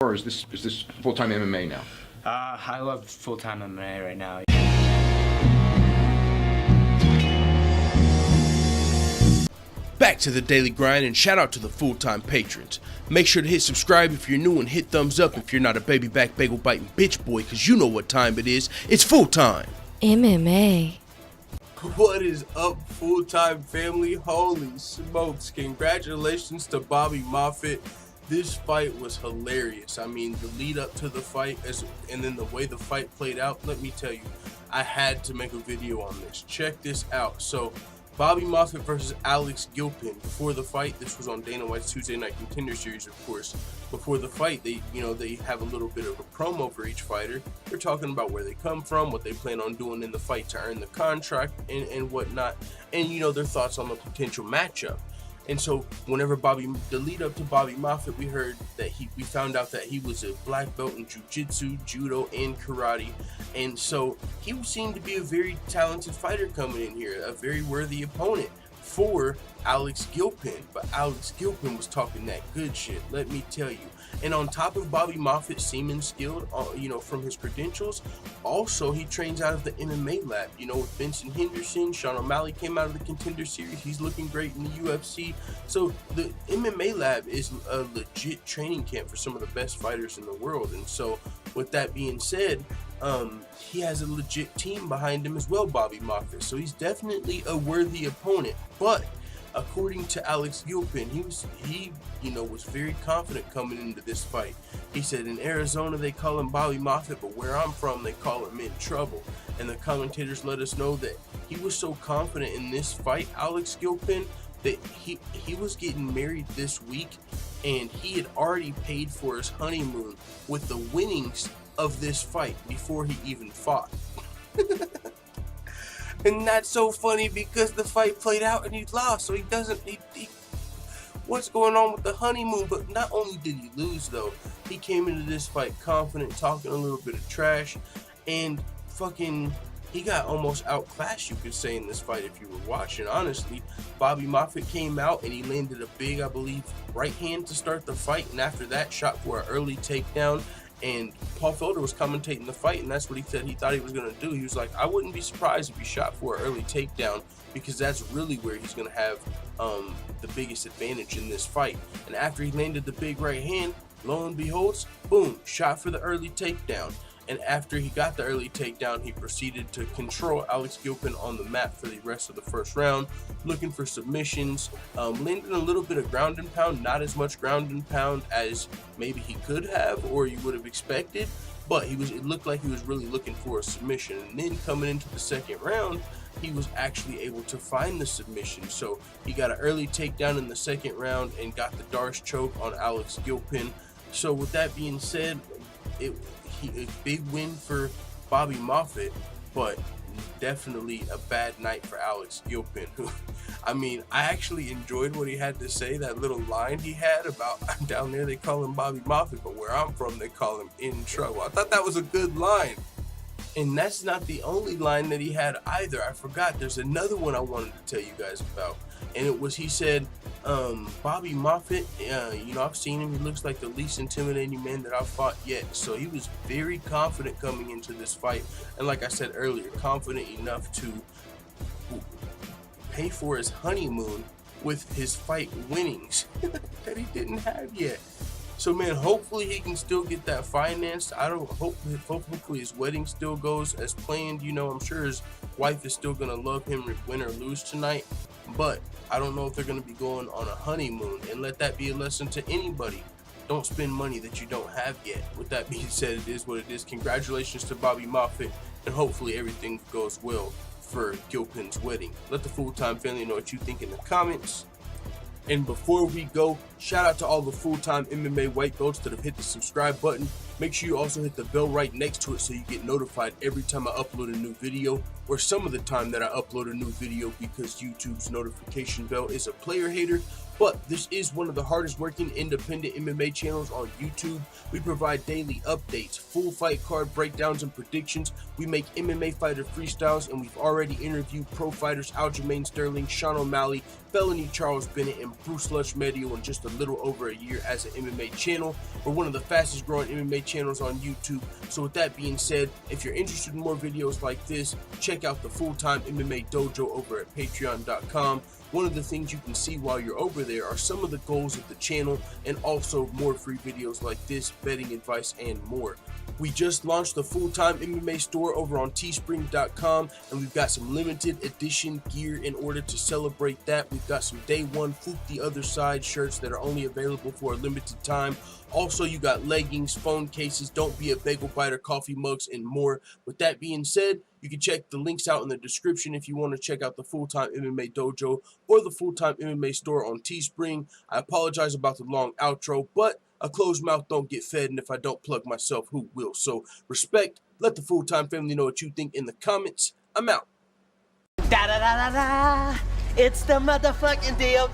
Or is this full-time MMA now? I love full-time MMA right now. Back to the daily grind, and shout out to the full-time patrons. Make sure to hit subscribe if you're new and hit thumbs up if you're not a baby back bagel biting bitch boy, cause you know what time it is. It's full-time MMA. What is up, full-time family? Holy smokes, congratulations to Bobby Moffitt. This fight was hilarious. I mean, the lead up to the fight and then the way the fight played out, let me tell you, I had to make a video on this. Check this out. So Bobby Moffitt versus Alex Gilpin. Before the fight, this was on Dana White's Tuesday Night Contender Series, of course. Before the fight, they have a little bit of a promo for each fighter. They're talking about where they come from, what they plan on doing in the fight to earn the contract, and whatnot, and their thoughts on the potential matchup. And so whenever the lead up to Bobby Moffitt, we found out that he was a black belt in jiu-jitsu, judo, and karate. And so he seemed to be a very talented fighter coming in here, a very worthy opponent for Alex Gilpin. But Alex Gilpin was talking that good shit, let me tell you. And on top of Bobby Moffitt seeming skilled, from his credentials, also he trains out of the MMA lab, with Vincent Henderson. Sean O'Malley came out of the Contender Series. He's looking great in the UFC. So the MMA lab is a legit training camp for some of the best fighters in the world. And so with that being said, he has a legit team behind him as well, Bobby Moffitt. So he's definitely a worthy opponent. But according to Alex Gilpin, he was very confident coming into this fight. He said in Arizona they call him Bobby Moffitt, but where I'm from they call him In Trouble. And the commentators let us know that he was so confident in this fight, Alex Gilpin, that he was getting married this week, and he had already paid for his honeymoon with the winnings of this fight before he even fought. And that's so funny because the fight played out and he lost, so he what's going on with the honeymoon? But not only did he lose though, he came into this fight confident, talking a little bit of trash, and he got almost outclassed, you could say, in this fight if you were watching. Honestly, Bobby Moffitt came out and he landed a big, I believe, right hand to start the fight, and after that shot for an early takedown. And Paul Felder was commentating the fight, and that's what he said he thought he was going to do. He was like, I wouldn't be surprised if he shot for an early takedown, because that's really where he's going to have the biggest advantage in this fight. And after he landed the big right hand, lo and behold, boom, shot for the early takedown. And after he got the early takedown, he proceeded to control Alex Gilpin on the mat for the rest of the first round, looking for submissions, landing a little bit of ground and pound, not as much ground and pound as maybe he could have or you would have expected, but it looked like he was really looking for a submission. And then coming into the second round, he was actually able to find the submission. So he got an early takedown in the second round and got the Darce choke on Alex Gilpin. So with that being said, a big win for Bobby Moffitt, but definitely a bad night for Alex Gilpin. I mean, I actually enjoyed what he had to say, that little line he had about down there they call him Bobby Moffitt, but where I'm from they call him In Trouble. I thought that was a good line. And that's not the only line that he had either. I forgot, there's another one I wanted to tell you guys about. And it was, he said, Bobby Moffitt, I've seen him. He looks like the least intimidating man that I've fought yet. So he was very confident coming into this fight. And like I said earlier, confident enough to pay for his honeymoon with his fight winnings that he didn't have yet. So man, hopefully he can still get that financed. Hopefully his wedding still goes as planned. I'm sure his wife is still gonna love him win or lose tonight. But I don't know if they're gonna be going on a honeymoon. And let that be a lesson to anybody. Don't spend money that you don't have yet. With that being said, it is what it is. Congratulations to Bobby Moffitt, and hopefully everything goes well for Gilpin's wedding. Let the full-time family know what you think in the comments. And before we go, shout out to all the full-time MMA white belts that have hit the subscribe button. Make sure you also hit the bell right next to it so you get notified every time I upload a new video, or some of the time that I upload a new video, because YouTube's notification bell is a player hater. But this is one of the hardest working independent MMA channels on YouTube. We provide daily updates, full fight card breakdowns and predictions. We make MMA fighter freestyles, and we've already interviewed pro fighters Aljamain Sterling, Sean O'Malley, Felony Charles Bennett, and Bruce Luch Medio, and just to little over a year as an MMA channel. We're one of the fastest growing MMA channels on YouTube. So with that being said, if you're interested in more videos like this, check out the Full-Time MMA Dojo over at patreon.com. One of the things you can see while you're over there are some of the goals of the channel and also more free videos like this, betting advice, and more. We just launched the Full-Time MMA store over on teespring.com, and we've got some limited edition gear in order to celebrate that. We've got some Day One Fook the Other Side shirts that are only available for a limited time. Also, you got leggings, phone cases, Don't Be a Bagel Biter, coffee mugs, and more. With that being said, you can check the links out in the description if you want to check out the Full-Time MMA Dojo or the Full-Time MMA store on Teespring. I apologize about the long outro, but a closed mouth don't get fed, and if I don't plug myself, who will? So respect, let the Full-Time family know what you think in the comments. I'm out. Da da da da da. It's the motherfucking DOG.